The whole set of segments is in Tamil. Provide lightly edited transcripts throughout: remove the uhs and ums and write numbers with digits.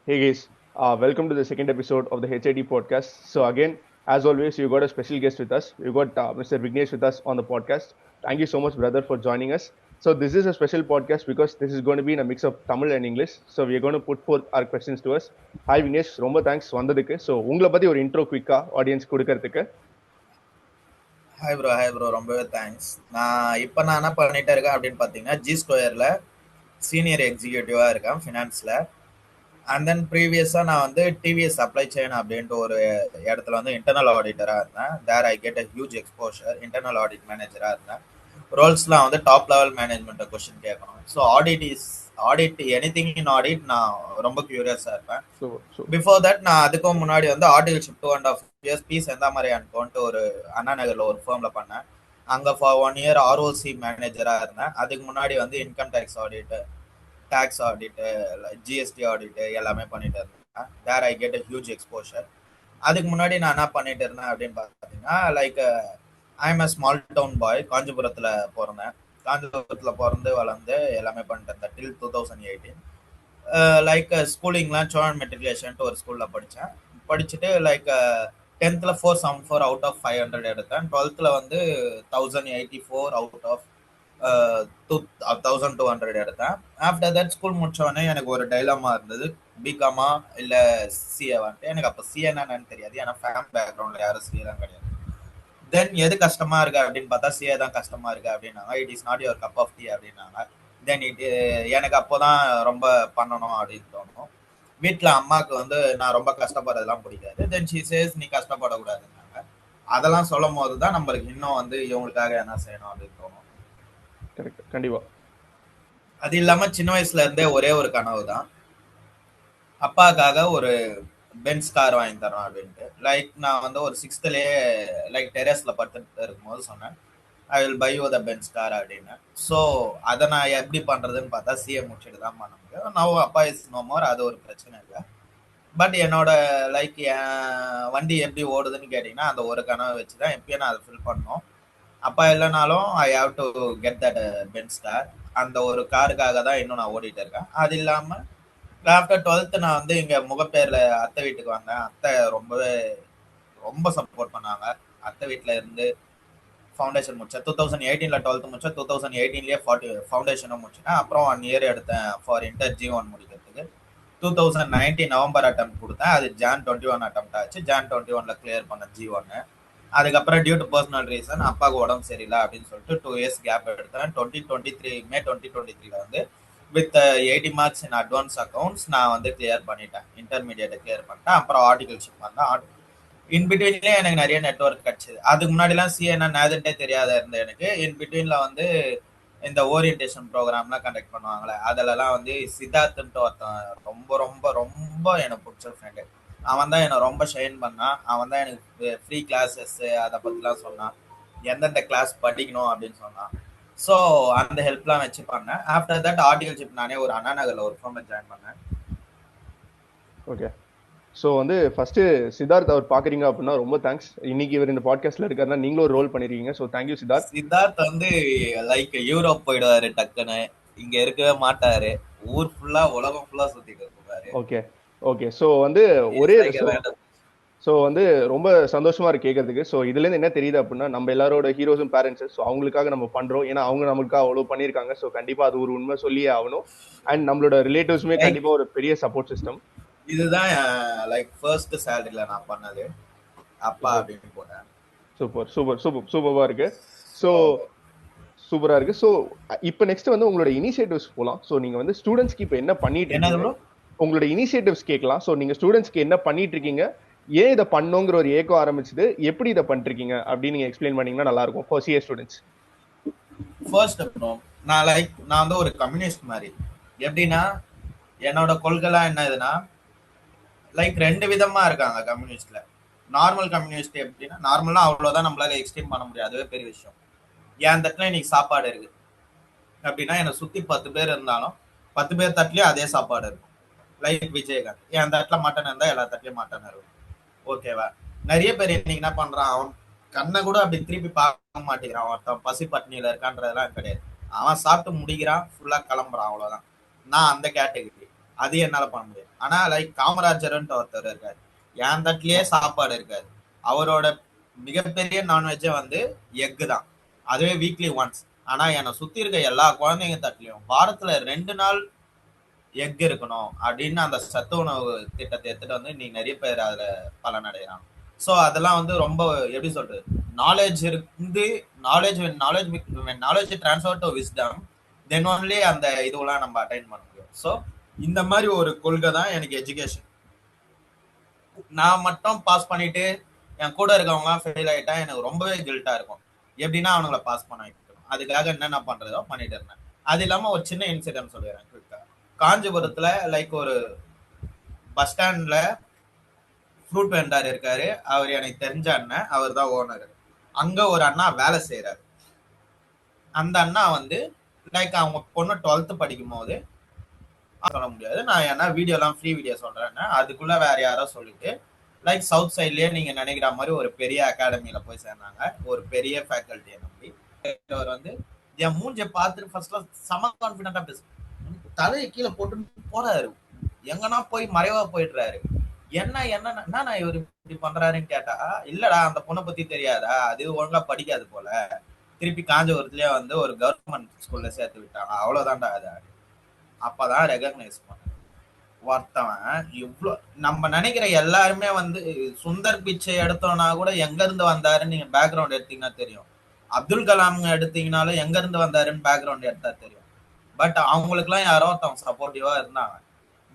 Hey guys, welcome to the second episode of the HID podcast. So again, as always, you got a special guest with us. You got Mr. Vignesh with us on the podcast. Thank you so much, brother, for joining us. So this is a special podcast because this is going to be in a mix of Tamil and English. So we are going to put forth our questions to us. Hi Vignesh, ரொம்ப thanks வந்ததுக்கு. So உங்களை பத்தி ஒரு intro quick-ஆ audience கொடுக்கறதுக்கு. ஹாய் ப்ரோ ரொம்பவே தேங்க்ஸ். நான் என்ன பண்ணிட்டு இருக்கேன் அப்படின்னு பார்த்தீங்கன்னா ஜி ஸ்கொயரில் சீனியர் எக்ஸிக்யூட்டிவாக இருக்கேன் ஃபினான்ஸில். அண்ட் தென் ப்ரீவியஸாக நான் வந்து டிவிஎஸ் சப்ளை செயின் அப்படின்ட்டு ஒரு இடத்துல வந்து இன்டர்னல் ஆடிட்டராக இருந்தேன். There I get a huge exposure. Internal audit மேனேஜராக இருந்தேன். ரோல்ஸ்லாம் வந்து டாப் லெவல் மேனேஜ்மெண்ட்டை கொஸ்டின் கேட்கணும். So audit anything in audit நான் ரொம்ப கியூரியஸாக இருப்பேன். பிஃபோர் தட் நான் அதுக்கும் முன்னாடி வந்து ஆர்டிகல்ஷிப் 2.5 years பீஸ் எந்த மாதிரி அனுப்போன்ட்டு ஒரு அண்ணா நகரில் ஒரு ஃபேமில் பண்ணேன். அங்கே ஃபார் 1 year ஆர்ஓசி மேனேஜராக இருந்தேன். அதுக்கு முன்னாடி வந்து income tax audit, tax audit, GST audit எல்லாமே பண்ணிட்டு இருந்தேன். There I get a huge exposure. அதுக்கு முன்னாடி நான் என்ன பண்ணிட்டு இருந்தேன் அப்படின்னு பார்த்தீங்கன்னா like I am a small town boy. காஞ்சிபுரத்தில் பிறந்தேன். காஞ்சிபுரத்தில் பிறந்து வளர்ந்து எல்லாமே பண்ணிட்டு இருந்தேன் டில் 2018. லைக் ஸ்கூலிங்லாம் சோழன் மெட்ரிகுலேஷன்ட்டு ஒரு ஸ்கூலில் படிச்சுட்டு லைக் 10th 474 அவுட் ஆஃப் 500 எடுத்தேன். 12th வந்து 1084 அவுட் ஆஃப் 1200 எடுத்தேன். ஆஃப்டர் தட் ஸ்கூல் முடிச்சோடனே எனக்கு ஒரு டைலமா இருந்தது, பிகாமா இல்லை சிஏவான்ட்டு. எனக்கு அப்போ சிஏன்னு தெரியாது, ஏன்னா ஃபேம் பேக்ரவுண்டில் யாரும் சிஏலாம் கிடையாது. தென் எது கஷ்டமா இருக்கு அப்படின்னு பார்த்தா சிஏ தான் கஷ்டமா இருக்கு அப்படின்னாங்க. It is not your cup of tea அப்படின்னாங்க. தென் எனக்கு அப்போதான் ரொம்ப பண்ணணும் அப்படின்னு தோணும். வீட்டில் அம்மாவுக்கு வந்து நான் ரொம்ப கஷ்டப்படுறதுலாம் பிடிக்காது. தென் ஷீ சேஸ் நீ கஷ்டப்படக்கூடாதுன்னாங்க. அதெல்லாம் சொல்லும் போது தான் நம்மளுக்கு இன்னும் வந்து இவங்களுக்காக என்ன செய்யணும் அப்படின்னு தோணும். கண்டிப்பா. அது இல்லாமல் சின்ன வயசுல இருந்தே ஒரே ஒரு கனவு தான், அப்பாவுக்காக ஒரு பென்ஸ் கார் வாங்கி தரோம் அப்படின்ட்டு. லைக் நான் வந்து ஒரு 6thலேயே லைக் டெரஸ்ல படுத்துட்டு இருக்கும்போது சொன்னேன், I will buy you the Benz car அப்படின்னு. ஸோ அதை நான் எப்படி பண்றதுன்னு பார்த்தா சிஏ முடிச்சுட்டு தான் பண்ண முடியும். நான் அப்பா இஸ் நோ மோர், அது ஒரு பிரச்சனை இல்லை. பட் என்னோட லைக் என் வண்டி எப்படி ஓடுதுன்னு கேட்டிங்கன்னா அந்த ஒரு கனவை வச்சு தான் எப்பயும் நான் அதை ஃபில் பண்ணோம். அப்பா இல்லைனாலும் I have to get that Benz car. அந்த ஒரு காருக்காக தான் இன்னும் நான் ஓடிட்டு இருக்கேன். அது இல்லாமல் ஆஃப்டர் 12th நான் வந்து இங்கே முகப்பேரில் அத்தை வீட்டுக்கு வந்தேன். அத்தை ரொம்ப சப்போர்ட் பண்ணாங்க. அத்தை வீட்டில் இருந்து ஃபவுண்டேஷன் முடிச்சேன். 2018 12th முடிச்சேன். 2018 ஃபவுண்டேஷனும் முடிச்சேன். அப்புறம் 1 year எடுத்தேன் ஃபார் இன்டர் G1 முடிக்கிறதுக்கு. 2019 நவம்பர் அட்டம் கொடுத்தேன். அது Jan 21 அட்டம் ஆச்சு. Jan 21 கிளியர் பண்ண G1. அதுக்கப்புறம் டியூ டு பர்சனல் ரீசன் அப்பாவுக்கு உடம்பு சரியில்லை அப்படின்னு சொல்லிட்டு 2 years கேப் எடுத்தேன். 2023 மே 2023 வந்து with 80 marks in advance accounts நான் வந்து கிளியர் பண்ணிட்டேன். இன்டர்மீடியேட்டை கிளியர் பண்ணிட்டேன். அப்புறம் ஆர்டிகல்ஷிப் வந்தேன். இன்பிட்வீன்லேயே எனக்கு நிறைய நெட்ஒர்க் கிடச்சிது. அதுக்கு முன்னாடிலாம் சிஏனா நேதன்ட்டே தெரியாத இருந்தது எனக்கு. இன்பிட்வீனில் வந்து இந்த ஓரியன்டேஷன் ப்ரோக்ராம்லாம் கண்டக்ட் பண்ணுவாங்களே, அதிலலாம் வந்து சித்தார்த்துன்ட்டு ஒருத்தன் ரொம்ப ரொம்ப ரொம்ப எனக்கு பிடிச்ச ஃப்ரெண்டு. அவன் தான் என்னை ரொம்ப ஷைன் பண்ணான். அவன் தான் எனக்கு ஃப்ரீ கிளாஸஸ் அதை பற்றிலாம் சொன்னான், எந்தெந்த கிளாஸ் படிக்கணும் அப்படின்னு சொன்னான். ஸோ அந்த ஹெல்ப்லாம் வச்சு பண்ணேன். ஆஃப்டர் தட் ஆர்டிகல்ஷிப் நானே ஒரு அண்ணா நகரில் ஒரு ஃபார்மில் ஜாயின் பண்ணேன். ஓகே. ஸோ வந்து ஃபர்ஸ்ட் சித்தார்த் அவர் பாக்குறீங்க அப்படின்னா ரொம்ப தேங்க்ஸ். இன்னைக்கு இவர் இந்த பாட்காஸ்ட்ல இருக்காருன்னா நீங்களும் ஒரு ரோல் பண்ணிருக்கீங்க. So thank you Siddharth. சித்தார்த் வந்து லைக் யூரோப் போயிடுவாரு டக்குன்னு, இங்க இருக்கவே மாட்டாரு. ஊர் ஃபுல்லா உலகம் ஃபுல்லா சுத்திட்டு இருப்பாரு. Okay okay. ஸோ வந்து ஒரே ஸோ வந்து ரொம்ப சந்தோஷமா இருக்கு கேட்கறதுக்கு. ஸோ இதுல இருந்து என்ன தெரியுது அப்படின்னா நம்ம எல்லாரோட ஹீரோஸும் பேரண்ட்ஸ். ஸோ அவங்களுக்காக நம்ம பண்றோம், ஏன்னா அவங்க நம்மளுக்காக அவ்வளவு பண்ணியிருக்காங்க. ஸோ கண்டிப்பா அது ஒரு உண்மை சொல்லியே ஆகணும். அண்ட் நம்மளோட ரிலேட்டிவ்ஸுமே கண்டிப்பா ஒரு பெரிய சப்போர்ட் சிஸ்டம். இதுதான் லைக் ஃபர்ஸ்ட் சேலரியில நான் பண்ணது அப்பா அப்படின்னு போட்டேன். சூப்பர் சூப்பர் சூப்பர் சூப்பரா இருக்கு. ஸோ சூப்பரா இருக்கு. ஸோ இப்போ நெக்ஸ்ட் வந்து உங்களோட இனிஷியேட்டிவ்ஸ் போகலாம். ஸோ நீங்க வந்து ஸ்டூடெண்ட்ஸ்க்கு இப்போ என்ன பண்ணிட்டு இருக்கீங்க, உங்களோட இனிஷியேட்டிவ்ஸ் கேட்கலாம். ஸோ நீங்க ஸ்டூடெண்ட்ஸ்க்கு என்ன பண்ணிட்டு இருக்கீங்க, ஏன் இதை பண்ணுங்கிற ஒரு ஏக்கம் ஆரம்பிச்சது, எப்படி இதை பண்ணிருக்கீங்க அப்படின்னு நீங்க எக்ஸ்பிளைன் பண்ணீங்கன்னா நல்லா இருக்கும் ஃபார் சிஏ ஸ்டூடெண்ட்ஸ். ஃபர்ஸ்ட் நான் வந்து ஒரு கம்யூனிஸ்ட் மாதிரி. எப்படின்னா என்னோட கொள்கைலாம் என்ன இதுன்னா லைக் 2 விதமா இருக்காங்க கம்யூனிஸ்ட்ல. நார்மல் கம்யூனிஸ்ட் எப்படின்னா நார்மலா அவ்வளவுதான் நம்மளால எக்ஸ்டெண்ட் பண்ண முடியாது, அதுவே பெரிய விஷயம். என் தட்டுல இன்னைக்கு சாப்பாடு இருக்கு அப்படின்னா என்னை சுத்தி 10 பேர் இருந்தாலும் 10 பேர் தட்டுலயும் அதே சாப்பாடு இருக்கும். லைக் விஜயகாந்த் என் தட்டுல மட்டன் இருந்தா எல்லா தட்டுலயும் மட்டன் இருக்கும். ஓகேவா? நிறைய பேர் இன்னைக்கு என்ன பண்றான், அவன் கண்ணை கூட அப்படி திருப்பி பார்க்க மாட்டேங்கிறான். ஒருத்தன் பசி பட்னியில இருக்கான்றதெல்லாம் கிடையாது. அவன் சாப்பிட்டு முடிக்கிறான், ஃபுல்லா கிளம்புறான், அவ்வளவுதான். நான் அந்த கேட்டகரி. அது என்னால பண்ண முடியாது. ஆனா லைக் காமராஜர்ன்ட்டு ஒருத்தர் இருக்காரு, என் தட்டிலேயே சாப்பாடு இருக்காது. அவரோட மிகப்பெரிய நான்வெஜ்ஜே வந்து எக்கு தான், அதுவே வீக்லி ஒன்ஸ். ஆனா என்னை சுத்தி இருக்க எல்லா குழந்தைங்க தட்டிலையும் வாரத்துல 2 நாள் எக் இருக்கணும் அப்படின்னு அந்த சத்து உணவு திட்டத்தை எடுத்துட்டு வந்து நீ நிறைய பேர் அதுல பலனடைகிறான். ஸோ அதெல்லாம் வந்து ரொம்ப எப்படி சொல்றது, நாலேஜ் இருந்து knowledge knowledge knowledge transfer to wisdom, then only அந்த இதுவெல்லாம் நம்ம அட்டைன் பண்ண முடியும். ஸோ இந்த மாதிரி ஒரு கொள்கை தான் எனக்கு எஜுகேஷன். நான் மட்டும் பாஸ் பண்ணிட்டு என் கூட இருக்கவங்க ஃபெயில் ஆயிட்டா எனக்கு ரொம்பவே கில்ட்டா இருக்கும். எப்படின்னா அவனுங்களை பாஸ் பண்ண வைக்கணும், அதுக்காக என்னென்ன பண்றதோ பண்ணிட்டு இருந்தேன். அது இல்லாம ஒரு சின்ன இன்சிடென்ட் சொல்லிடுறேன் குயிக்கா. காஞ்சிபுரத்துல லைக் ஒரு பஸ் ஸ்டாண்ட்ல ஃப்ரூட் வெண்டார் இருக்காரு, அவர் எனக்கு தெரிஞ்ச அண்ணன், அவர் தான் ஓனர். அங்க ஒரு அண்ணா வேலை செய்யறாரு. அந்த அண்ணா வந்து லைக் அவங்க பொண்ணு 12th படிக்கும் போது சொல்ல முடியாது, நான் ஏன்னா வீடியோலாம் ஃப்ரீ வீடியோ சொல்றேன்னு அதுக்குள்ள வேற யாரோ சொல்லிட்டு லைக் சவுத் சைட்லயே நீங்க நினைக்கிற மாதிரி ஒரு பெரிய அகாடமியில போய் சேர்ந்தாங்க, ஒரு பெரிய ஃபேக்கல்ட்டியை நம்பி. அவர் வந்து என் மூஞ்ச பார்த்துட்டு ஃபர்ஸ்ட்ல செம கான்பிடண்டா பேச தலையை கீழே போட்டு போறாரு, எங்கன்னா போய் மறைவா போயிடுறாரு. என்ன என்ன இவர் இப்படி பண்றாருன்னு கேட்டா, இல்லடா அந்த பொண்ணை பத்தி தெரியாதா, அது ஒழுங்கா படிக்காது போல, திருப்பி காஞ்சிபுரத்துலயே வந்து ஒரு கவர்மெண்ட் ஸ்கூல்ல சேர்த்து விட்டாங்க, அவ்வளவுதான்டா அது. அப்பதான் ரெகக்னைஸ் பண்ண ஒருத்தவன் இவ்வளோ நம்ம நினைக்கிற எல்லாருமே வந்து சுந்தர் பிச்சை எடுத்தோம்னா கூட எங்க இருந்து வந்தாருன்னு நீங்க பேக்ரவுண்ட் எடுத்தீங்கன்னா தெரியும். அப்துல் கலாம் எடுத்தீங்கனாலும் எங்க இருந்து வந்தாருன்னு பேக்ரவுண்ட் எடுத்தா தெரியும். பட் அவங்களுக்கு எல்லாம் யாரோ ஒருத்தவங்க சப்போர்ட்டிவா இருந்தாங்க.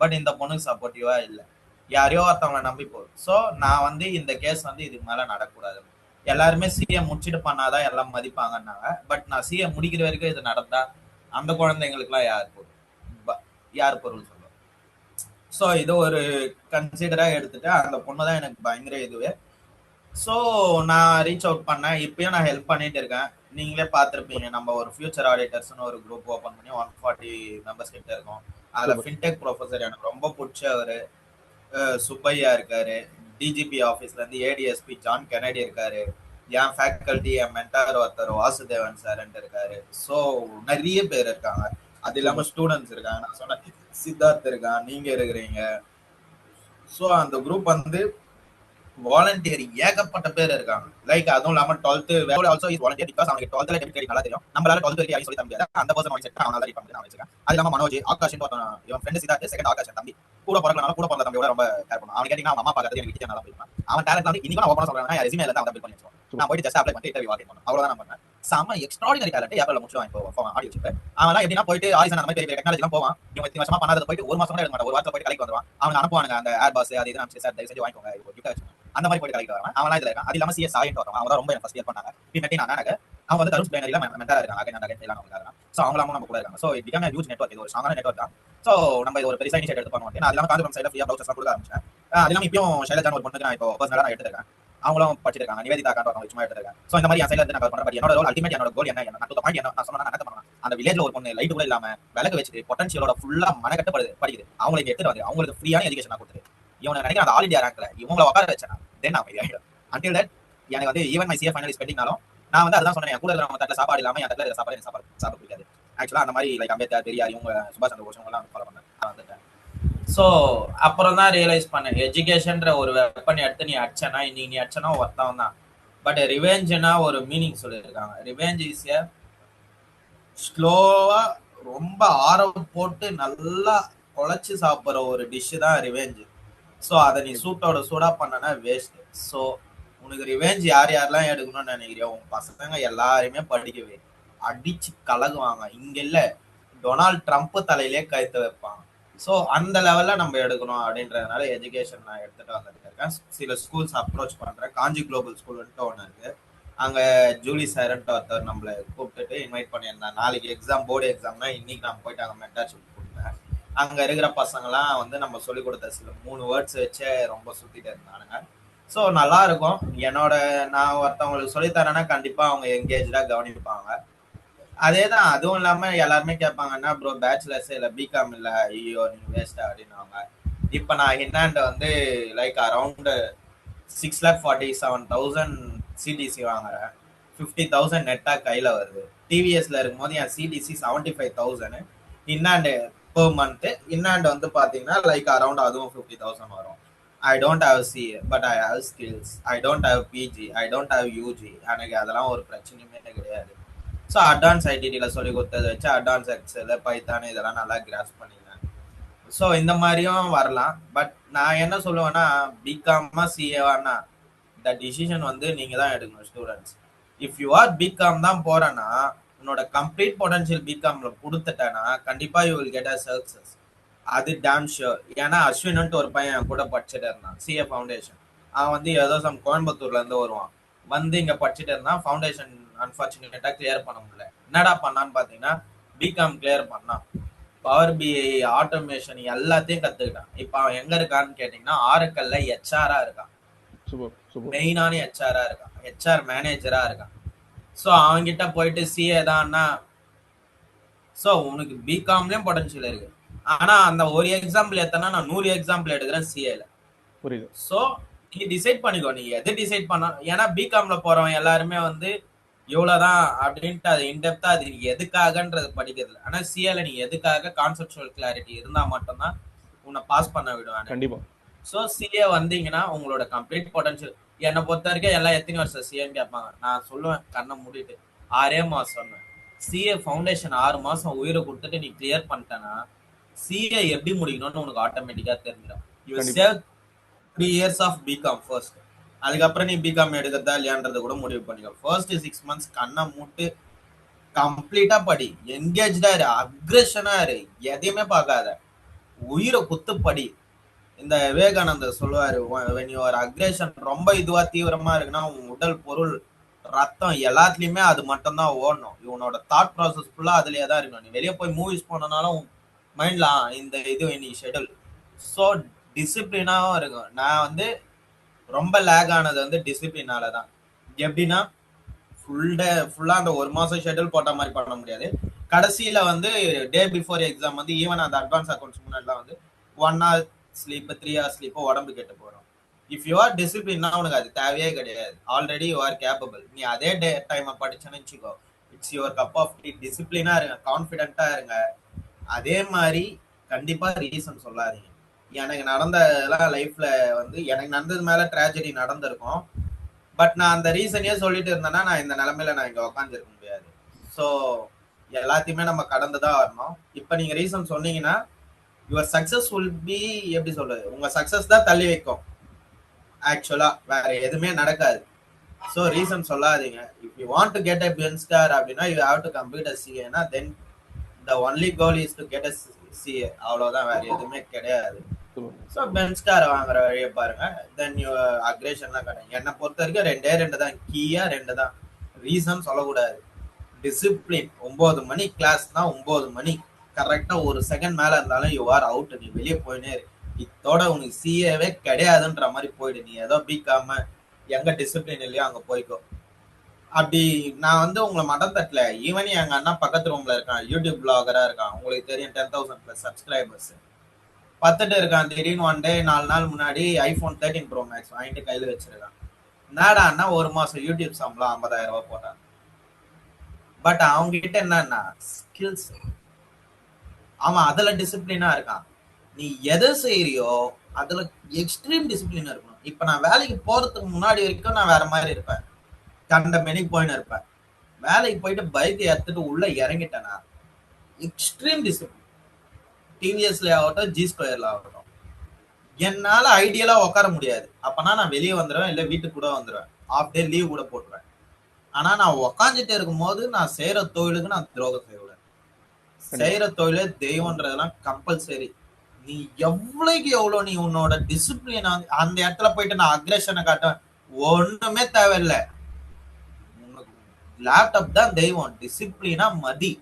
பட் இந்த பொண்ணுக்கு சப்போர்ட்டிவா இல்லை, யாரையோ ஒருத்தவங்களை நம்பி போகுது. ஸோ நான் வந்து இந்த கேஸ் வந்து இதுக்கு மேல நடக்கூடாது. எல்லாருமே சிஏ முடிச்சுட்டு பண்ணாதான் எல்லாம் மதிப்பாங்கன்னாங்க. பட் நான் சிஏ முடிக்கிற வரைக்கும் இது நடந்தா அந்த குழந்தைங்களுக்கு எல்லாம் யார் பொருள் சொல்லுவோம். ஸோ இது ஒரு கன்சிடரா எடுத்துட்டு அந்த பொண்ணு தான் எனக்கு பயங்கர இதுவே. ஸோ நான் ரீச் அவுட் பண்ணேன், இப்பயும் நான் ஹெல்ப் பண்ணிட்டு இருக்கேன். நீங்களே பார்த்துருப்பீங்க, நம்ம ஒரு ஃபியூச்சர் ஆடிட்டர்ஸ்னு ஒரு குரூப் ஓப்பன் பண்ணி 140 மெம்பர்ஸ் கிட்ட இருக்கோம். அதில் ஃபின்டெக் ப்ரொஃபஸர் எனக்கு ரொம்ப பிடிச்சவர் சுப்பையா இருக்காரு, டிஜிபி ஆஃபீஸ்ல இருந்து ஏடிஎஸ்பி ஜான் கெனடி இருக்காரு, என் ஃபேக்கல்ட்டி என் மென்டார் ஒருத்தர் வாசுதேவன் சார்ன்ட்டு இருக்காரு. ஸோ நிறைய பேர் இருக்காங்க. அது இல்லாம ஸ்டூடெண்ட்ஸ் இருக்காங்க, நான் சொன்ன சித்தார்த் இருக்கான், நீங்க இருக்கிறீங்க. ஸோ அந்த குரூப் வந்து வாலண்டியர் ஏகப்பட்ட பேர் இருக்காங்க. லைக் அதுவும் இல்லாம 12th also is volunteer because அவனுக்கு 12th ல டெபிட் நல்லா தெரியும். நம்மளால 12th வரைக்கும் யாரையும் சொல்லி தர முடியாது, அந்த பர்சன் மைண்ட் செட் அவனால தான் பண்ணி நான் வச்சிருக்கேன். அது இல்லாம மனோஜ் ஆகாஷ் இவன் ஃப்ரெண்ட் சித்தார்த் செகண்ட் ஆகாஷ் தம்பி கூட பிறக்கலனால கூட பிறந்த தம்பியோட ரொம்ப கேர் பண்ணுவான். அவன் கேட்டீங்கன்னா அம்மா பார்க்கறது எனக்கு கிட்ட நல்லா போயிருப்பான். அவன் டேலண்ட் வந்து இன்னைக்கு நான் ஓப்பனா சொல்றேன், ரெஸ்யூமே எல்லாம் அவன் பில்ட் பண்ணி வச்சிருவான். நான் போயிட்டு ஜஸ்ட் அப்ளை பண்ணி இன்டர்வியூ அட்டெண்ட் பண்ணேன், அவ்வளவுதான் நான் பண்ணேன். செம எக்ஸ்ட்ராடினரி டேலண்ட் ஏப்ரல்ல முடிச்சுவான். இப்போ ஆடி வச்சிட்டு அவன் எப்படின்னா போயிட்டு ஆடிஷன் அந்த மாதிரி பெரிய டெக்னாலஜி எல்லாம் போவான். இவன் இத்தனை வருஷமா பண்ணாத போயிட்டு ஒரு மாசம் கூட எடுக்க மாட்டான், ஒரு வாரத்துல போயிட்டு கலைக்கு வந்துருவான். அவன் அனுப்புவானுங்க அந்த ஏர் பாஸ் அது இதெல்லாம் சார் தயவு செஞ்சு வாங்கிக்கோங்க கிஃப்ட் வச்சு அந்த மாதிரி போயிட்டு கலைக்கு வரான். அவன் இதுல இருக்கான். அது இல்லாம சிஎஸ் ஆயிட்டு வரான், அவன் ரொம்ப ஃபர்ஸ்ட் இயர் பண்ணாங்க. பின்னாடி நான் அவங்க வந்து தருண் பிளேனரியில மென்டரா இருக்காங்க. ஸோ அவங்களாம் நம்ம கூட இருக்காங்க. So it become huge network, இது ஒரு ஸ்ட்ராங்கான நெட்வொர்க் தான். ஸோ நம்ம இது ஒரு பெரிய இனிஷியேட் எடுத்து பண்ணுவோம். நான் அதெல்லாம் காஞ்சிபுரம் சைடில் ஃப்ரீயா ப்ரௌசர்ஸ் கொடுக்க ஆரம்பிச்சேன். அது இல்லாமல் இப்பயும் ஷைலஜான் ஒரு பொண்ணுக்கு நான் இப்போ பர்சனலாக நான் எடுத்துருக்கேன், அவங்களும் படிச்சிருக்காங்க, நிவேதிதா காண்ட சும்மா எடுத்துருக்கேன். ஸோ இந்த மாதிரி என் சைடில் இருந்து நான் பண்ணுறேன். பட் என்னோட ரோல் அல்டிமேட், என்னோட கோல் என்ன நான் பாயிண்ட் என்ன நான் சொன்னா என்ன பண்ணலாம், அந்த வில்லேஜ்ல ஒரு பொண்ணு லைட் கூட இல்லாம விளக்கு வச்சுட்டு பொட்டன்ஷியலோட ஃபுல்லா மனக்கட்டு படிக்குது, அவங்களுக்கு எடுத்துட்டு வந்து அவங்களுக்கு ஃப்ரீயான எஜுகேஷன் கொடுத்துரு. இவனை நினைக்கிறேன் அந்த ஆல் இந்தியா ரேங்க்ல இவங்களை உட்கார வச்சேன். தென் நான் ஆகிடும். அன்டில் தட் எனக்கு வந்து ஈவன் மை சிஏ ஃபைனல் ஸ்பெண்டிங்னாலும் நான் வந்து அதான் சொன்னேன், கூட இருக்கிற தட்டில் சாப்பாடு இல்லாம என் தட்டில் சாப்பாடு பிடிக்காது. ஆக்சுவலா அந்த மாதிரி லைக் அம்பேத்கர், பெரியார், இவங்க சுபாஷ் சந்திர போஸ் எல்லாம் ஃபாலோ பண்ணேன் வந்துட்டேன். ஸோ அப்புறம் தான் ரியலைஸ் பண்ணேன், எஜுகேஷன்ற ஒரு வெப்பன் எடுத்து நீ அடிச்சனா இன்னைக்கு நீ அடிச்சனா ஒருத்தவன் தான். பட் ரிவெஞ்சுனா ஒரு மீனிங் சொல்லியிருக்காங்க. ரிவெஞ்ச் இஸ் எ ஸ்லோவா ரொம்ப ஆரம் போட்டு நல்லா குழைச்சி சாப்பிட்ற ஒரு டிஷ்ஷு தான் ரிவெஞ்சு. ஸோ அதை நீ சூட்டோட சூடா பண்ணனா வேஸ்ட். ஸோ உனக்கு ரிவெஞ்ச் யார் யாரெல்லாம் எடுக்கணும்னு நினைக்கிறியோ உன் பசங்க எல்லாருமே படிக்கவே அடிச்சு கலகுவாங்க. இங்க இல்ல டொனால்ட் ட்ரம்ப் தலையிலே கழுத்து வைப்பாங்க. ஸோ அந்த லெவல்ல நம்ம எடுக்கணும் அப்படின்றதுனால எஜுகேஷன் நான் எடுத்துட்டு வந்துட்டு இருக்கேன். சில ஸ்கூல்ஸ் அப்ரோச் பண்றேன். காஞ்சி குளோபல் ஸ்கூல்ன்ட்டு ஒன்று இருக்கு, அங்க ஜூலி சார்ன்ட்டு ஒருத்தர் நம்மளை கூப்பிட்டுட்டு இன்வைட் பண்ணியிருந்தேன். நாளைக்கு எக்ஸாம், போர்டு எக்ஸாம்னா இன்னைக்கு நான் போயிட்டு அங்கே மென்டார்ஷிப் கொடுத்தேன். அங்க இருக்கிற பசங்கலாம் வந்து நம்ம சொல்லிக் கொடுத்த சில 3 வேர்ட்ஸ் வச்சே ரொம்ப சுத்திட்டு இருந்தானுங்க. ஸோ நல்லா இருக்கும். நான் ஒருத்தவங்களுக்கு சொல்லித்தரேன்னா கண்டிப்பா அவங்க என்கேஜா கவனிப்பாங்க. அதேதான். அதுவும் இல்லாம எல்லாருமே கேட்பாங்கன்னா ப்ரோ பேச்சுலர்ஸ் இல்ல பிகாம் இல்ல, ஐயோ நீங்க வேஸ்டா அப்படின்னுவாங்க. இப்ப நான் ஹின்னாண்ட வந்து லைக் அரௌண்ட் 6,47,000 சிடிசி வாங்குறேன், 50,000 நெட்டா கையில வருது. டிவிஎஸ்ல இருக்கும்போது என் சிடிசி 75,000, ஹின்னாண்டு per month. இன்னாண்டு வந்து பாத்தீங்கன்னா லைக் அரௌண்ட் அதுவும் 50,000 வரும். I don't have CA but I have skills. I don't have PG, I don't have UG. எனக்கு அதெல்லாம் ஒரு பிரச்சனையுமே கிடையாது. ஸோ அட்வான்ஸ் ஐடிடியில் சொல்லி கொடுத்ததை வச்சு அட்வான்ஸ் எக்ஸல், பைத்தான் இதெல்லாம் நல்லா கிராஸ் பண்ணினேன். ஸோ இந்த மாதிரியும் வரலாம். பட் நான் என்ன சொல்லுவேன்னா, பிகாமா சிஏவானா இந்த டிசிஷன் வந்து நீங்கள் தான் எடுக்கணும் students. If you are BCom தான் போகிறேன்னா உன்னோட கம்ப்ளீட் பொட்டன்ஷியல் பிகாம்ல கொடுத்துட்டேன்னா கண்டிப்பா you will get a success. அது டேம் ஷியோர். ஏன்னா அஸ்வின்ட்டு ஒரு பையன் கூட படிச்சுட்டு இருந்தான் சிஏ ஃபவுண்டேஷன். அவன் வந்து ஏதோ கோயம்புத்தூர்ல இருந்து வருவான், வந்து இங்க படிச்சுட்டு இருந்தான். ஃபவுண்டேஷன் அன்பார்ச்சுனேட்டா கிளியர் பண்ண முடியல. என்னடா பண்ணான்னு பாத்தீங்கன்னா பிகாம் கிளியர் பண்ணான். பவர் பிஐ, ஆட்டோமேஷன் எல்லாத்தையும் கத்துக்கிட்டான். இப்ப அவன் எங்க இருக்கான்னு கேட்டீங்கன்னா ஆரக்கல்ல ஹெச்ஆரா இருக்கான். மெயினான ஹெச்ஆரா இருக்கான், ஹெச்ஆர் மேனேஜரா இருக்கான். ஸோ அவங்கிட்ட போயிட்டு சிஏ தான்னா, ஸோ உனக்கு பிகாம்லயும் பொட்டன்ஷியல் இருக்கு. ஆனா அந்த ஒரு எக்ஸாம்பிள் எத்தனா நான் 100 எக்ஸாம்பிள் எடுக்கிறேன் சிஏல. புரியுது. ஸோ நீ டிசைட் பண்ணிக்கோ, நீ எது டிசைட் பண்ண. ஏன்னா பிகாம்ல போறவன் எல்லாருமே வந்து இவ்வளவுதான் அப்படின்ட்டு அது இன்டெப்தா அது எதுக்காகன்றது படிக்கிறது. ஆனா சிஏல நீ எதுக்காக கான்செப்சுவல் கிளாரிட்டி இருந்தா மட்டும்தான் உன்னை பாஸ் பண்ண விடுவாங்க கண்டிப்பா. ஸோ சிஏ வந்தீங்கன்னா உங்களோட கம்ப்ளீட் பொட்டன்ஷியல். என்னை பொறுத்த வரைக்கும் எல்லாம் எத்தனை வருஷம் சிஏன்னு கேட்பாங்க. நான் சொல்லுவேன் கண்ணை மூடிட்டு 6 மாசம் சொன்னேன். சிஏ ஃபவுண்டேஷன் 6 மாசம் உயிரை கொடுத்துட்டு நீ கிளியர் பண்ணிட்டேன்னா சிஏ எப்படி முடிக்கணும்னு உனக்கு ஆட்டோமேட்டிக்கா தெரிஞ்சிடும். You save 3 years of BCom first. அதுக்கப்புறம் நீ பிகாம் எடுக்கிறதா இல்லையான்றத கூட முடிவு பண்ணிக்கோ. ஃபர்ஸ்ட் 6 months கண்ணை மூட்டு கம்ப்ளீட்டா படி, என்கேஜா இரு, அக்ரெஷனா இரு, எதையுமே பார்க்காத, உயிரை குத்து படி. இந்த விவேகானந்தர் சொல்லுவாரு, when you are aggression ரொம்ப இதுவா தீவிரமா இருக்குன்னா உன் உடல், பொருள், ரத்தம் எல்லாத்துலயுமே அது மட்டும் தான் ஓடணும். இவனோட தாட் ப்ராசஸ் ஃபுல்லா அதுலயே தான் இருக்கணும். நீ வெளியே போய் மூவிஸ் போனனாலும் மைண்ட்ல இந்த இது நீ ஷெடியூல். ஸோ டிசிப்ளினாவும் இருக்கும். நான் வந்து ரொம்ப லேக் ஆனது வந்து டிசிப்ளினால தான். எப்படின்னா ஃபுல்லா அந்த 1 மாசம் ஷெடியூல் போட்ட மாதிரி பண்ண முடியாது. கடைசியில வந்து டே பிஃபோர் எக்ஸாம் வந்து ஈவன் அந்த அட்வான்ஸ் அக்கௌண்ட்ஸ் முன்னாடிலாம் வந்து 1 hour ஸ்லீப், 3 hours ஸ்லீப் உடம்பு கெட்டு போறோம். இஃப் யூ ஆர் டிசிப்ளின்னா உனக்கு அது தேவையே கிடையாது. Already you are capable. நீ அதே டே டைம் படிச்சேன்னு வச்சுக்கோ, it's your cup of tea. டிசிப்ளினா இருங்க, கான்ஃபிடென்ட்டா இருங்க. அதே மாதிரி கண்டிப்பா ரீசன் சொல்லாதீங்க. எனக்கு நடந்ததெல்லாம் லைஃப்ல வந்து எனக்கு நடந்தது மேல ட்ராஜடி நடந்திருக்கும். பட் நான் அந்த ரீசனையே சொல்லிட்டு இருந்தேன்னா நான் இந்த நிலைமையில நான் இங்க உட்காந்துருக்க முடியாது. ஸோ எல்லாத்தையுமே நம்ம கடந்துதான் வரணும். இப்ப நீங்க ரீசன் சொன்னீங்கன்னா யுவர் சக்சஸ் வில் பி, எப்படி சொல்றது, உங்க சக்சஸ் தான் தள்ளி வைக்கும். ஆக்சுவலா வேற எதுவுமே நடக்காது. ஸோ ரீசன் சொல்லாதீங்க. If you want to get a Benz car அப்படின்னா you have to complete a சிஏனா then the only goal is to get a CA. அவ்வளவுதான், வேற எதுவுமே கிடையாது. ஸோ பென்ச் கார் வாங்குற வழியை பாருங்க. தென் யூ அக்ரேஷன்லாம் கிடையாது. என்னை பொறுத்த வரைக்கும் 2 தான், கீயா 2 தான். ரீசன் சொல்லக்கூடாது. டிசிப்ளின். 9 மணி கிளாஸ்னா 9 மணி கரெக்டா 1 செகண்ட் மேல இருந்தாலும் யூ ஆர் அவுட். நீ வெளியே போயினே இரு. இதோட உனக்கு சிஏவே கிடையாதுன்ற மாதிரி போயிடு. நீ ஏதோ பிகாம எங்க டிசிப்ளின் இல்லையோ அங்க போய்க்கோ. அப்படி நான் வந்து உங்களை மடம் தட்டல. ஈவன் எங்க அண்ணா பக்கத்து ரூம்ல இருக்கான், யூடியூப் பிளாகரா இருக்கான். உங்களுக்கு தெரியும், 10,000+ சப்ஸ்கிரைபர்ஸ் பத்துட்டு இருக்கான். திடீர்னு 1 day 4 நாள் முன்னாடி ஐபோன் 13 Pro Max வாங்கிட்டு கையில வச்சிருக்கான். என்னடான்னா 1 மாசம் யூடியூப் சம்பளம் 50,000 ரூபாய் போட்டான். பட் அவங்க கிட்ட என்னன்னா ஸ்கில்ஸ். அவன் அதுல டிசிப்ளினா இருக்கான். நீ எதை செய்யறியோ அதுல எக்ஸ்ட்ரீம் டிசிப்ளினா இருக்கணும். இப்ப நான் வேலைக்கு போறதுக்கு முன்னாடி வரைக்கும் நான் வேற மாதிரி இருப்பேன், கண்ட மெனிக்கு போயின்னு இருப்பேன். வேலைக்கு போயிட்டு பைக்கை எடுத்துட்டு உள்ள இறங்கிட்டேன்னா எக்ஸ்ட்ரீம் டிசிப்ளின். டிவிஎஸ்ல ஆகட்டும், ஜி ஸ்கொயர்ல ஆகட்டும், என்னால ஐடியலா உட்கார முடியாது. அப்பனா நான் வெளியே வந்துடுவேன், இல்ல வீட்டுக்கு கூட வந்துடுவேன், ஆஃப் டே லீவ் கூட போட்டுருவேன். ஆனா நான் உக்காந்துட்டு இருக்கும் போது நான் செய்யற தொழிலுக்கு நான் துரோகம் செய்யக்கூடாது. செய்யற தொழில தெய்வம்ன்றதெல்லாம் கம்பல்சரி. நீ எவ்வளவுக்கு எவ்வளவு நீ உன்னோட டிசிப்ளின் அந்த இடத்துல போயிட்டு நான் அக்ரஷனை காட்டுவேன், ஒண்ணுமே தேவையில்லை. லேப்டாப் தான் தெய்வம். டிசிப்ளினா மதி.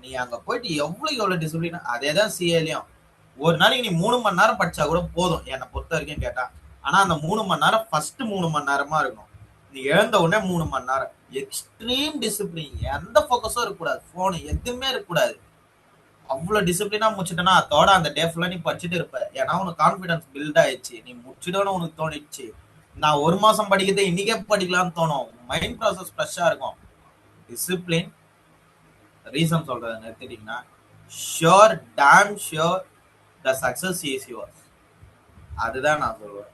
நீ அங்க போயிட்டு எவ்வளவு டிசிப்ளினா. அதேதான் சிஏலையும். ஒரு நாளைக்கு நீ 3 மணி நேரம் படிச்சா கூட போதும் என்னை பொறுத்த வரைக்கும் கேட்டா. ஆனா அந்த 3 மணி நேரம் ஃபர்ஸ்ட் 3 மணி நேரமா இருக்கும். நீ எழுந்த உடனே 3 மணி நேரம் எக்ஸ்ட்ரீம் டிசிப்ளின். எந்த போக்கஸும் இருக்கக்கூடாது, போன் எதுவுமே இருக்கக்கூடாது. அவ்வளவு டிசிப்ளினா முடிச்சுட்டேன்னா அதோட அந்த டே ஃபுல்லா நீ படிச்சுட்டு இருப்ப. ஏன்னா உனக்கு கான்பிடன்ஸ் பில்ட் ஆயிடுச்சு. நீ முடிச்சுட்டோன்னு உனக்கு தோணிடுச்சு, நான் 1 மாசம் படிக்கிறதே இன்னைக்கே படிக்கலாம்னு தோணும். மைண்ட் ப்ராசஸ் ஃப்ரெஷ்ஷா இருக்கும். டிசிப்ளின். ரீசன் சொல்றதை நிறுத்திட்டீங்கன்னா sure, damn sure the success is yours. அதுதான் நான் சொல்லுவேன்.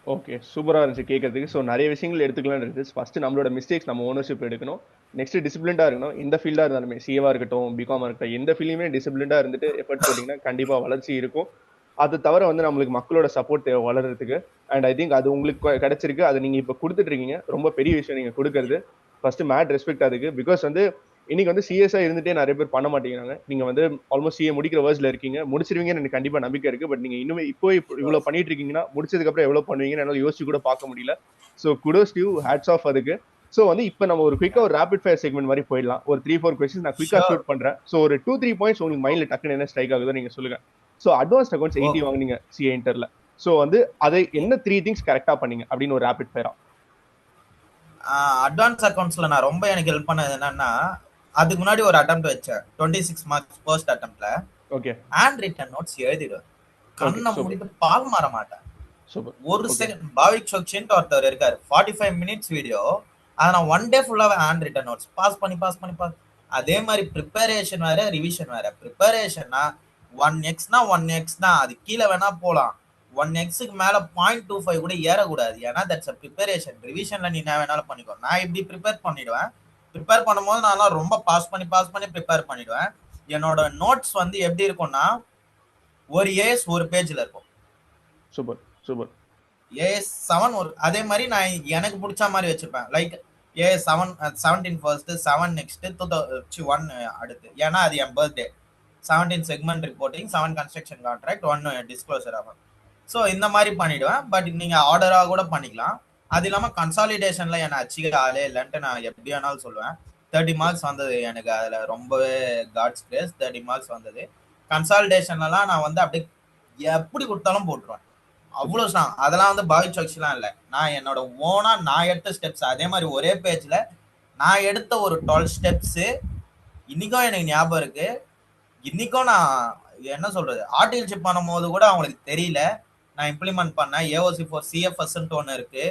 ஓகே, சூப்பராக இருந்துச்சு கேட்கறதுக்கு. ஸோ நிறைய விஷயங்கள் எடுத்துக்கலாம் இருக்குது. ஃபர்ஸ்ட் நம்மளோட மிஸ்டேக்ஸ் நம்ம ஓனர்ஷிப் எடுக்கணும். நெக்ஸ்ட் டிசிப்ளின்டாக இருக்கணும். எந்த ஃபீல்டாக இருந்தாலுமே, சிஏவாக இருக்கட்டும், பிகாமாக இருக்கட்டும், எந்த ஃபீல்டுமே டிசிப்ளின்டாக இருந்துட்டு எஃபர்ட் போட்டிங்கன்னா கண்டிப்பாக வளர்ச்சி இருக்கும். அது தவிர வந்து நம்மளுக்கு மக்களோட சப்போர்ட் தேவை வளர்றதுக்கு. அண்ட் ஐ திங்க் அது உங்களுக்கு கிடைச்சிருக்கு. அது நீங்கள் இப்போ கொடுத்துட்டு இருக்கீங்க. ரொம்ப பெரிய விஷயம் நீங்கள் கொடுக்கறது. ஃபர்ஸ்ட் மேட் ரெஸ்பெக்ட் அதுக்கு. பிகாஸ் வந்து இன்னைக்கு வந்து சிஎஸ்ஆ இருந்துட்டே நிறைய பேர் பண்ண மாட்டேங்கிறாங்க. நீங்க வந்து ஆல்மோஸ்ட் சிஏ முடிக்கிற வேர்ஸ்ல இருக்கீங்க, முடிச்சிருவீங்கன்னு எனக்கு கண்டிப்பா நம்பிக்கை இருக்கு. பட் நீங்க இன்னுமே இப்போ இவ்வளவு பண்ணிட்டு இருக்கீங்கன்னா முடிச்சதுக்கு அப்புறம் எவ்வளவு பண்ணுவீங்கன்னு என்னால யோசிச்சு கூட பார்க்க முடியல. So kudos to hats off அதுக்கு. ஸோ வந்து இப்போ நம்ம ஒரு குயிக்கா ஒரு ரேபிட் ஃபயர் செக்மெண்ட் மாதிரி போயிடலாம். ஒரு 3-4 கொஸ்டின் நான் குயிக்கா ஷூட் பண்றேன். ஸோ ஒரு 2-3 பாயிண்ட்ஸ் உங்களுக்கு மைண்ட்ல டக்குன்னு என்ன ஸ்ட்ரைக் ஆகுதோ நீங்க சொல்லுங்க. ஸோ அட்வான்ஸ் அக்கௌண்ட்ஸ் 80 வாங்குனீங்க சிஏ இன்டர்ல. ஸோ வந்து அதை என்ன 3 திங்ஸ் கரெக்டா பண்ணீங்க அப்படின்னு ஒரு ரேபிட் ஃபயரா? அட்வான்ஸ் அக்கௌண்ட்ஸ்ல நான் ரொம்ப எனக்கு ஹெல்ப் பண்ணது என்னன்னா, அதுக்கு முன்னாடி ஒரு அட்டெம்ப்ட் வச்சேன் 26 மார்க்ஸ் ஃபர்ஸ்ட் அட்டெம்ப்ட்ல. ஓகே. ஹேண்ட் ரிட்டன் நோட்ஸ் எழுதிடுவேன். கண்ணை மூடிட்டு பால் மாற மாட்டேன். ஒரு செகண்ட். பாவிக் சோக்ஷின்ட்டு ஒருத்தர் இருக்காரு, 45 மினிட்ஸ் வீடியோ. அதை நான் ஒன் டே ஃபுல்லாவே ஹேண்ட் ரிட்டன் நோட்ஸ் பாஸ் பண்ணி. அதே மாதிரி ப்ரிப்பரேஷன் வேற, ரிவிஷன் வேற. ப்ரிப்பரேஷன்னா 1x-னா 1x தான், அது கீழே வேணா போலாம். 1x-க்கு மேல 0.25 கூட ஏறக்கூடாது. ஏன்னா தட்ஸ் அ ப்ரிப்பரேஷன். ரிவிஷன்ல நீ என்ன வேணாலும் பண்ணிக்கோ. நான் இப்படி ப்ரிப்பேர் பண்ணிடுவேன். ப்ரிப்பேர் பண்ணும்போது நான் ரொம்ப பாஸ் பண்ணி ப்ரிப்பேர் பண்ணிடுவேன். என்னோட நோட்ஸ் வந்து எப்படி இருக்கும்னா, ஒரு ஏஎஸ் ஒரு பேஜ்ல இருக்கும். Super super. ஏஎஸ் 7 ஒரு, அதே மாதிரி நான் எனக்கு பிடிச்ச மாதிரி வச்சிருப்பேன். லைக் ஏஎஸ் 17 ஃபர்ஸ்ட், 7 நெக்ஸ்ட், 1 அடுத்து. ஏன்னா அது என் birthday. 17 segment reporting, 7 construction contract, 1 disclosure ஆகும். ஸோ இந்த மாதிரி பண்ணிடுவேன். பட் நீங்க ஆர்டராக கூட பண்ணிக்கலாம். அது இல்லாமல் கன்சாலிடேஷன்ல என்னை அச்சிக்க ஆளே இல்லைன்ட்டு நான் எப்படி வேணாலும் சொல்லுவேன். 30 மார்க்ஸ் வந்தது எனக்கு. அதுல ரொம்பவே காட்ஸ் கிரேஸ். 30 மார்க்ஸ் வந்தது. கன்சாலிடேஷன்லாம் நான் வந்து அப்படியே எப்படி கொடுத்தாலும் போட்டுருவேன். அவ்வளோ ஸ்ட்ராங். அதெல்லாம் வந்து பாய் சாய்ஸ்லாம் இல்லை. நான் என்னோட ஓனா நான் எடுத்த ஸ்டெப்ஸ். அதே மாதிரி ஒரே பேஜ்ல நான் எடுத்த ஒரு 12 ஸ்டெப்ஸ் இன்னைக்கும் எனக்கு ஞாபகம் இருக்கு. இன்னைக்கும் நான் என்ன சொல்றது, ஆர்டிகல்ஷிப் பண்ணும் போது கூட அவங்களுக்கு தெரியல. நான் இம்ப்ளிமெண்ட் பண்ணேன். ஏஓசி ஃபார் சிஎஃப்எஸ்ன்னு ஒன்று இருக்கு.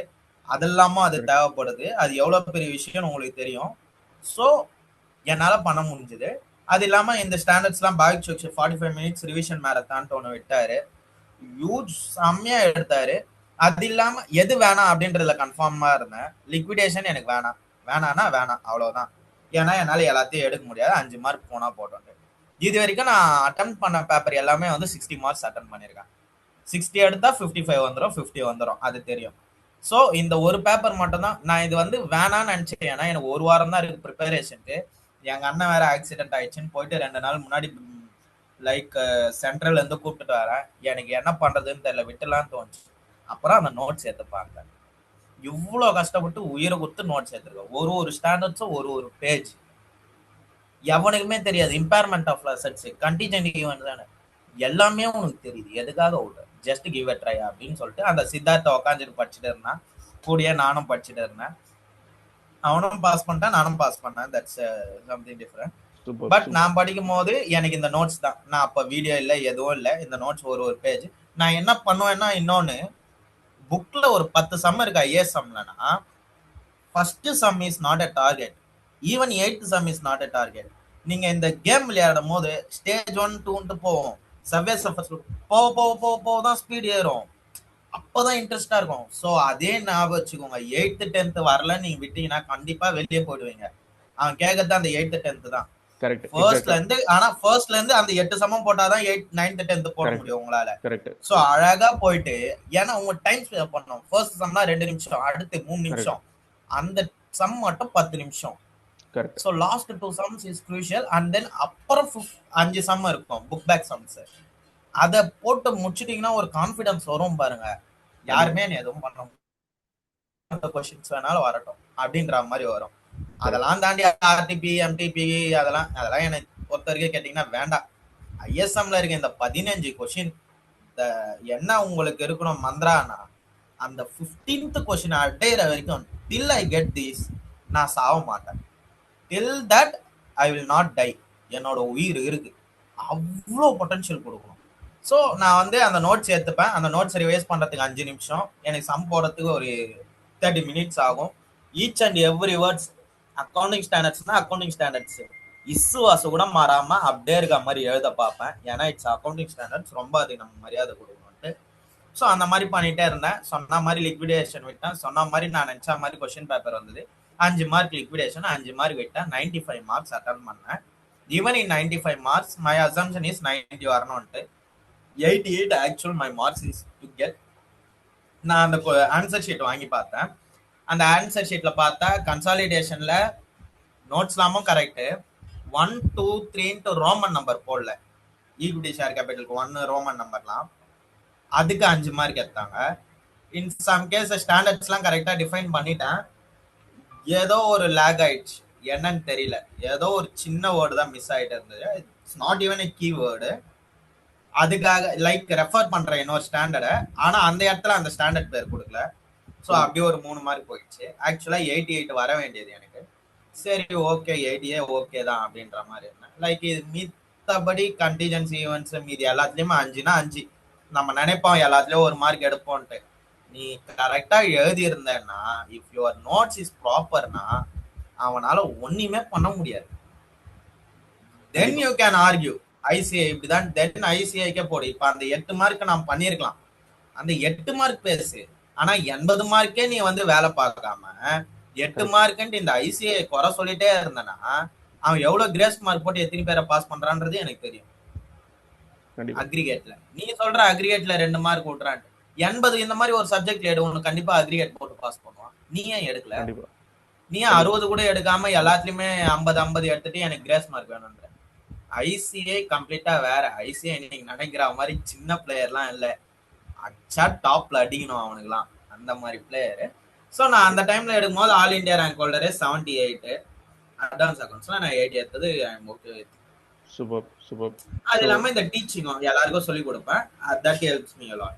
அதெல்லாமும் அது தேவைப்படுது. அது எவ்வளவு பெரிய விஷயம்னு உங்களுக்கு தெரியும். ஸோ என்னால பண்ண முடிஞ்சது. அது இல்லாம இந்த ஸ்டாண்டர்ட்ஸ்லாம் பாய் சாய்ஸ் 45 மினிட்ஸ் ரிவிஷன் மேரத்தான்ட்டு ஒன்று விட்டாரு. ஹியூஜ் செம்மையா எடுத்தாரு. அது இல்லாம எது வேணாம் அப்படின்றதுல கன்ஃபார்மா இருந்தேன். லிக்விடேஷன் எனக்கு வேணாம் அவ்வளவுதான். ஏன்னா என்னால எல்லாத்தையும் எடுக்க முடியாது. 5 மார்க் போனா போட்டோம். இது வரைக்கும் நான் அட்டம் பண்ண பேப்பர் எல்லாமே வந்து 60 மார்க்ஸ் அட்டன் பண்ணிருக்கேன். 60 எடுத்தா 55 வந்துடும், 50 வந்துடும், அது தெரியும். ஸோ இந்த ஒரு பேப்பர் மட்டும் தான் நான் இது வந்து வேணான்னு நினைச்சேன். ஏன்னா எனக்கு ஒரு வாரம் தான் இருக்கு ப்ரிப்பரேஷனுக்கு. எங்க அண்ணன் வேற ஆக்சிடென்ட் ஆயிடுச்சுன்னு போயிட்டு 2 நாள் முன்னாடி லைக் சென்ட்ரல்ல இருந்து கூப்பிட்டுட்டு வரேன். எனக்கு என்ன பண்றதுன்னு தெரியல, விட்டுலான்னு தோணுச்சு. அப்புறம் அந்த நோட்ஸ் எடுத்துப்பாங்க. இவ்வளோ கஷ்டப்பட்டு உயிரை கொடுத்து நோட்ஸ் எடுத்துருக்கேன். ஒரு ஸ்டாண்டர்ட்ஸும் ஒரு பேஜ். எவனுக்குமே தெரியாது. Impairment of assets, contingent event தானே, எல்லாமே உனக்கு தெரியுது. எதுக்காக விடுற, ஜஸ்ட் கிவ் எ ட்ரை அப்படின்னு சொல்லிட்டு அந்த சித்தார்த்தை உட்காந்துட்டு படிச்சுட்டு இருந்தான். கூடிய நானும் படிச்சுட்டு இருந்தேன். அவனும் பாஸ் பண்ணிட்டான், நானும் பாஸ் பண்ணேன். That's something different. பட் நான் படிக்கும் போது எனக்கு இந்த நோட்ஸ் தான். நான் அப்ப வீடியோ இல்லை, எதுவும் இல்லை. இந்த நோட்ஸ் ஒரு பேஜ். நான் என்ன பண்ணுவேன்னா, இன்னொன்னு புக்ல ஒரு 10 சம் இருக்கு ஐஏஎஸ் சம்லனா, first sum is not a target. Even 8th sum is not a target. நீங்க இந்த கேம் விளையாடும் போது ஸ்டேஜ் 1, 2 போவோம். சர்வே சர்ஃபேஸ் போக தான் ஸ்பீட் ஏறும். அப்பதான் இன்ட்ரெஸ்டா இருக்கும். ஸோ அதே ஞாபகம் வச்சுக்கோங்க. 8th 10th வரல நீங்க விட்டீங்கன்னா கண்டிப்பா வெளியே போயிடுவீங்க. அவன் கேட்கறது அந்த 8th 10th தான். ஃபர்ஸ்ட்ல இருந்து. ஆனா ஃபர்ஸ்ட்ல இருந்து அந்த 8 சமம் போட்டாதான் 8th 9th 10th போட முடியும் உங்களால. சோ அழகா போயிட்டு, ஏன்னா உங்க டைம் ஸ்பெண்ட் பண்ணணும். ஃபர்ஸ்ட் சம்னா 2 நிமிஷம், அடுத்து 3 நிமிஷம், அந்த சம் மட்டும் 10 நிமிஷம். So last 2 sums is crucial. And then அப்புறம் 5 சம் இருக்கும் புக் பேக் சம்ஸ். அத போட்டு முடிச்சிட்டீங்கன்னா ஒரு கான்ஃபிடன்ஸ் வரும் பாருங்க. யாருமே நீ எதுவும் பண்ண முடியாது, क्वेश्चंस வேணாலும் வரட்டும் அப்படின்ற மாதிரி வரும். அதெல்லாம் தாண்டி ஆர்டிபி, எம்டிபி அதெல்லாம் எனக்கு ஒருத்தருக்கு கேட்டீங்கன்னா வேண்டாம். ஐஎஸ்எம்ல இருக்க இந்த 15 கொஸ்டின் என்ன உங்களுக்கு இருக்கணும் மந்திரானா, அந்த 15th கொஸ்டின் அடையிற வரைக்கும் டில் ஐ கெட் திஸ் நான் சாவ மாட்டேன். டில் that I will not tie. என்னோட உயிர் இருக்கு. அவ்வளோ பொட்டன்ஷியல் கொடுக்கணும். ஸோ நான் வந்து அந்த நோட்ஸ் எடுத்துப்பேன். அந்த நோட்ஸ் ரிவைஸ் பண்றதுக்கு 5 நிமிஷம், எனக்கு சம் போடுறதுக்கு ஒரு 30 மினிட்ஸ் ஆகும். Each and every words. Accounting ஸ்டாண்டர்ட்ஸ்னா அக்கௌண்டிங் ஸ்டாண்டர்ட்ஸ் இஸ்வாச கூட மாறாம அப்படியே இருக்க மாதிரி எழுத பார்ப்பேன். ஏன்னா இட்ஸ் அக்கௌண்டிங் ஸ்டாண்டர்ட்ஸ், ரொம்ப அது நம்ம மரியாதை கொடுக்கணும்ட்டு. ஸோ அந்த மாதிரி பண்ணிட்டே இருந்தேன். சொன்ன மாதிரி லிக்விடேஷன் விட்டேன். சொன்ன மாதிரி நான் நினைச்ச மாதிரி கொஸ்டின் பேப்பர் வந்தது. 5 மார்க் லிக்விடேஷன், 5 மார்க் விட்டேன். 95 மார்க்ஸ் அட்டன் பண்ணேன். Even in 95 marks my assumption is 90 வரணும்ட்டு. 88 actual my marks is to get. நான் அந்த ஆன்சர் ஷீட் வாங்கி பார்த்தேன். அந்த ஆன்சர் ஷீட்ல பார்த்தா கன்சாலிடேஷன்ல நோட்ஸ்லாமும் கரெக்ட், 1 2 3 ரோமன் நம்பர் போடல. ஈக்விட்டி ஷேர் கேபிட்டலுக்கு 1 ரோமன் நம்பர்லாம், அதுக்கு 5 மார்க் எடுத்தாங்க. இன் சம் கேஸ் ஸ்டாண்டர்ட்ஸ்லாம் கரெக்டா டிஃபைன் பண்ணிட்டேன். ஏதோ ஒரு லேக் ஆயிடுச்சு, என்னன்னு தெரியல. ஏதோ ஒரு சின்ன வேர்டு தான் மிஸ் ஆயிட்டு இருந்தது. It's not even a key word. அதுக்காக லைக் ரெஃபர் பண்றேன் இன்னொரு ஸ்டாண்டர்டை, ஆனா அந்த இடத்துல அந்த ஸ்டாண்டர்ட் பேர் கொடுக்கல. ஸோ அப்படியே ஒரு 3 மார்க் போயிடுச்சு. ஆக்சுவலா 88 வர வேண்டியது எனக்கு. சரி ஓகே 88 ஓகே தான் அப்படின்ற மாதிரி இருந்தேன். லைக் இது மித்தபடி கண்டிஜென்சி ஈவெண்ட்ஸ் மீதி எல்லாத்துலயுமே 5னா 5 நம்ம நினைப்போம், எல்லாத்துலயும் ஒரு மார்க் எடுப்போம்ட்டு. நீ கரெக்டா எழுதி இருந்தேன்னா, இஃப் யுவர் நோட்ஸ் இஸ் ப்ராப்பர்னா அவனால ஒண்ணுமே பண்ண முடியாது. Then you can argue ICI இப்படிதான், தென் ஐசிஐக்கே போடு. இப்ப அந்த 8 மார்க் நான் பண்ணிருக்கலாம், அந்த 8 மார்க் பேசு. ஆனா 80 மார்க்கே நீ வந்து வேலை பார்க்காம 8 மார்க்குன்ட்டு இந்த ஐசிஐ குறை சொல்லிட்டே இருந்தனா, அவன் எவ்வளவு கிரேஸ் மார்க் போட்டு எத்தனை பேரை பாஸ் பண்றான்றது எனக்கு தெரியும். அக்ரிகேட்ல நீ சொல்ற அக்ரிகேட்ல 2 மார்க் விட்டுறான், 80 இந்த மாதிரி ஒரு சப்ஜெக்ட்ல எடு, உனக்கு கண்டிப்பா அக்ரிகேட் போட்டு பாஸ் பண்ணுவான். நீ ஏன் எடுக்கல? நீ 60 கூட எடுக்காம எல்லாத்துலயுமே 50 எடுத்துட்டு எனக்கு கிரேஸ் மார்க் வேணும்ன்ற. ஐசிஐ கம்ப்ளீட்டா வேற. ஐசிஐ நீங்க நினைக்கிற மாதிரி சின்ன பிளேயர்லாம் இல்ல, அச்சா டாப்ல அடிக்கணும் அவனுக்குலாம், அந்த மாதிரி பிளேயரு. ஸோ நான் அந்த டைம்ல எடுக்கும்போது ஆல் இண்டியா ரேங்க் ஹோல்டரே 78, அட்வான்ஸ் அக்கௌண்ட்ஸ்ல நான் 80 எடுத்தது. Okay, super super. அது இல்லாம இந்த டீச்சிங்கும் எல்லாருக்கும் சொல்லி கொடுப்பேன். That helps me a lot.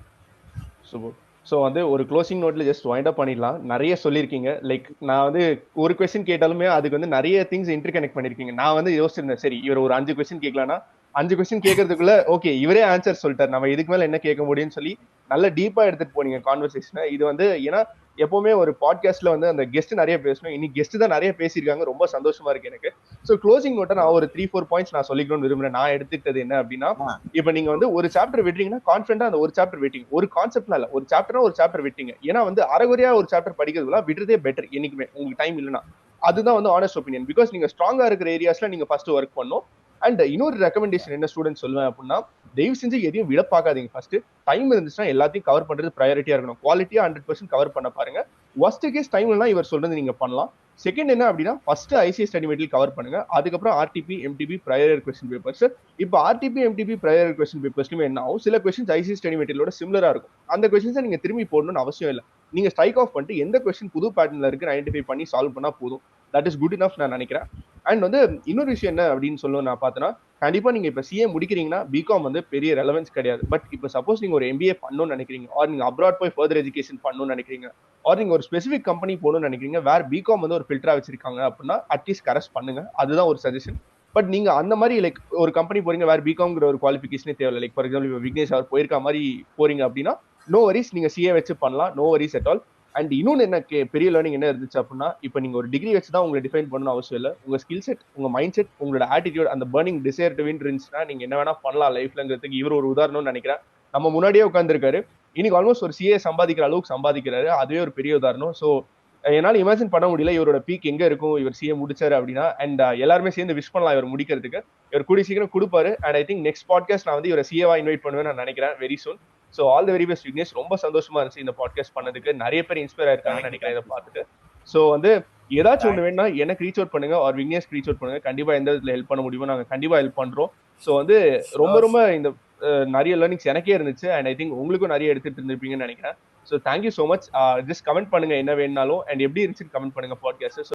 Super. So வந்து ஒரு க்ளோசிங் நோட்ல ஜஸ்ட் வைண்ட் அப் பண்ணிடலாம். நிறைய சொல்லியிருக்கீங்க. லைக் நான் வந்து ஒரு கொஸ்டின் கேட்டாலுமே அதுக்கு வந்து நிறைய திங்ஸ் இன்டர் கனெக்ட் பண்ணிருக்கீங்க. நான் வந்து யோசிச்சிருந்தேன், சரி இவர் ஒரு 5 கொஸ்டின் கேட்கலாம்னா 5 கொஸ்டின் கேட்கறதுக்குள்ள ஓகே இவரே ஆன்சர் சொல்லிட்டார், நம்ம இதுக்கு மேல என்ன கேட்க முடியும்னு சொல்லி நல்ல டீப்பா எடுத்துட்டு போனீங்க கான்வர்சேஷனை. இது வந்து ஏன்னா எப்பவுமே ஒரு பாட்காஸ்ட்ல வந்து அந்த கெஸ்ட் நிறைய பேசணும், இன்னைக்கு கெஸ்ட் தான் நிறைய பேசியிருக்காங்க, ரொம்ப சந்தோஷமா இருக்கு எனக்கு. ஸோ க்ளோசிங் நோட்டை நான் ஒரு 3-4 பாயிண்ட்ஸ் நான் சொல்லிக்கணும்னு விரும்புறேன். நான் எடுத்துக்கிட்டது என்ன அப்படின்னா, இப்ப நீங்க வந்து ஒரு சாப்டர் விட்டுறீங்கன்னா கான்ஃபிடண்டா அந்த ஒரு சாப்டர் விட்டீங்க, ஒரு கான்செப்ட்லாம் இல்ல, ஒரு சாப்டர்னா ஒரு சாப்டர் விட்டீங்க. ஏன்னா வந்து அரைகுறையா ஒரு சாப்டர் படிக்கிறதுலாம் விடுறதே பெட்டர் என்னைக்குமே, உங்களுக்கு டைம் இல்லைன்னா. அதுதான் வந்து ஆனஸ்ட் ஒப்பீனியன். பிகாஸ் நீங்க ஸ்ட்ராங்கா இருக்கிற ஏரியாஸ்ல நீங்க ஃபர்ஸ்ட் ஒர்க் பண்ணும். அண்ட் இன்னொரு ரெக்கமெண்டேஷன் என்ன ஸ்டூடெண்ட் சொல்லுவேன் அப்படின்னா, தயவு செஞ்சு எதையும் விட பார்க்காதீங்க. ஃபர்ஸ்ட் டைம் இருந்துச்சுன்னா எல்லாத்தையும் கவர் பண்றது ப்ரையாரிட்டியா இருக்கணும். குவாலிட்டியா 100% கவர் பண்ண பாருங்க. ஒர்ஸ்ட் கேஸ் டைம்லாம் இவர் சொல்றது நீங்க பண்ணலாம். செகண்ட் என்ன அப்படின்னா, first ICI study material cover பண்ணுங்க, அதுக்கப்புறம் RTB MTB prior question papers. இப்போ ஆர்டிபி எம்டிபி ப்ரையர் கொஸ்டின் பேப்பர்ஸ்லுமே என்ன ஆகும், சில கொஸ்டின்ஸ் ஐசிஐ ஸ்டடி மெட்டீரியலோட சிமிலரா இருக்கும். அந்த கொஸ்டின்ஸை நீங்க திரும்பி போடணும்னு அவசியம் இல்லை. நீங்க ஸ்ட்ரைக் ஆஃப் பண்ணிட்டு எந்த கொஸ்டின் புது பேட்டர்ன்ல இருக்கு ஐடென்டிஃபை பண்ணி சால்வ் பண்ணா போதும். தட் இஸ் குட் இனஃப் நான் நினைக்கிறேன். அண்ட் வந்து இன்னொரு விஷயம் என்ன அப்படின்னு சொல்லணும் நான் பார்த்தேன்னா, கண்டிப்பா நீங்க இப்ப சிஏ முடிக்கிறீங்கன்னா பிகாம் வந்து பெரிய ரெலவன்ஸ் கிடையாது. பட் இப்போ சப்போஸ் நீங்க ஒரு எம்பிஏ பண்ணணும்னு நினைக்கிறீங்க, ஆர் நீங்க அப்ராட் போய் ஃபர்தர் எஜுகேஷன் பண்ணணும்னு நினைக்கிறீங்க, ஆர் நீங்க ஒரு ஸ்பெசிபிக் கம்பெனி போகணும்னு நினைக்கிறீங்க வேற பிகாம் வந்து ஒரு ஃபில்டரா வச்சிருக்காங்க அப்படின்னா அட்லீஸ்ட் கரெஸ்ட் பண்ணுங்க. அதுதான் ஒரு சஜஷன். பட் நீங்க அந்த மாதிரி லைக் ஒரு கம்பெனி போறீங்க வேற பிகாம்ங்கிற ஒரு குவாலிஃபிகேஷனே தேவையில்லை. லைக் ஃபார் எக்ஸாம்பிள் இப்போ விக்னேஷ் அவர் போயிருக்க மாதிரி போறீங்க அப்படின்னா நோ வரிஸ், நீங்க சிஏ வச்சு பண்ணலாம், no worries at all. And இன்னொன்று என்ன பெரிய லேர்னிங் என்ன இருந்துச்சு அப்படின்னா, இப்போ நீங்க ஒரு டிகிரி வச்சு தான் உங்களை டிஃபைன் பண்ணணும் அவசியம் இல்லை. உங்க ஸ்கில் செட், உங்க மைண்ட் செட், உங்களோட ஆட்டிடியூட், அந்த பர்னிங் டிசைர் டு வின் இருந்துச்சுன்னா நீங்க என்ன வேணா பண்ணலாம் லைஃப்லங்கிறதுக்கு இவர் ஒரு உதாரணம்னு நினைக்கிறேன். நம்ம முன்னாடியே உட்காந்துருக்காரு, இன்னைக்கு ஆல்மோஸ்ட் ஒரு சிஏ சம்பாதிக்கிற அளவுக்கு சம்பாதிக்கிறாரு. அதுவே ஒரு பெரிய உதாரணம். ஸோ என்னால இமேஜின் பண்ண முடியல இவரோட பீக் எங்க இருக்கும் இவர் சிஏ முடிச்சாரு அப்படின்னா. அண்ட் எல்லாருமே சேர்ந்து விஷ் பண்ணலாம் இவர் முடிக்கிறதுக்கு. இவர் கூடிய சீக்கிரம் கொடுப்பாரு. And I think next podcast நான் வந்து இவரை சிஏவா இன்வைட் பண்ணுவேன் நான் நினைக்கிறேன் very soon. So all the very best Vignesh. ரொம்ப சந்தோஷமா இருந்துச்சு இந்த பாட்காஸ்ட் பண்ணதுக்கு. நிறைய பேர் இன்ஸ்பயர் ஆயிருக்காங்கன்னு நினைக்கிறேன் இதை பார்த்துட்டு. ஸோ வந்து ஏதாச்சும் ஒன்று வேணும்னா எனக்கு ரீச் அவுட் பண்ணுங்க, ஆர் விக்னேஷ் ரீச் அவுட் பண்ணுங்க. கண்டிப்பா எந்த விதத்துல ஹெல்ப் பண்ண முடியுமோ நாங்க கண்டிப்பா ஹெல்ப் பண்றோம். ஸோ வந்து ரொம்ப இந்த நிறைய லேர்னிங்ஸ் எனக்கே இருந்துச்சு. அண்ட் ஐ திங்க் உங்களுக்கும் நிறைய எடுத்துட்டு இருந்திருப்பீங்கன்னு நினைக்கிறேன். So thank you so much. Just comment பண்ணுங்க என்ன வேணுனாலும், அண்ட் எப்படி இருந்துச்சுன்னு கமெண்ட் பண்ணுங்க பாட்காஸ்ட்.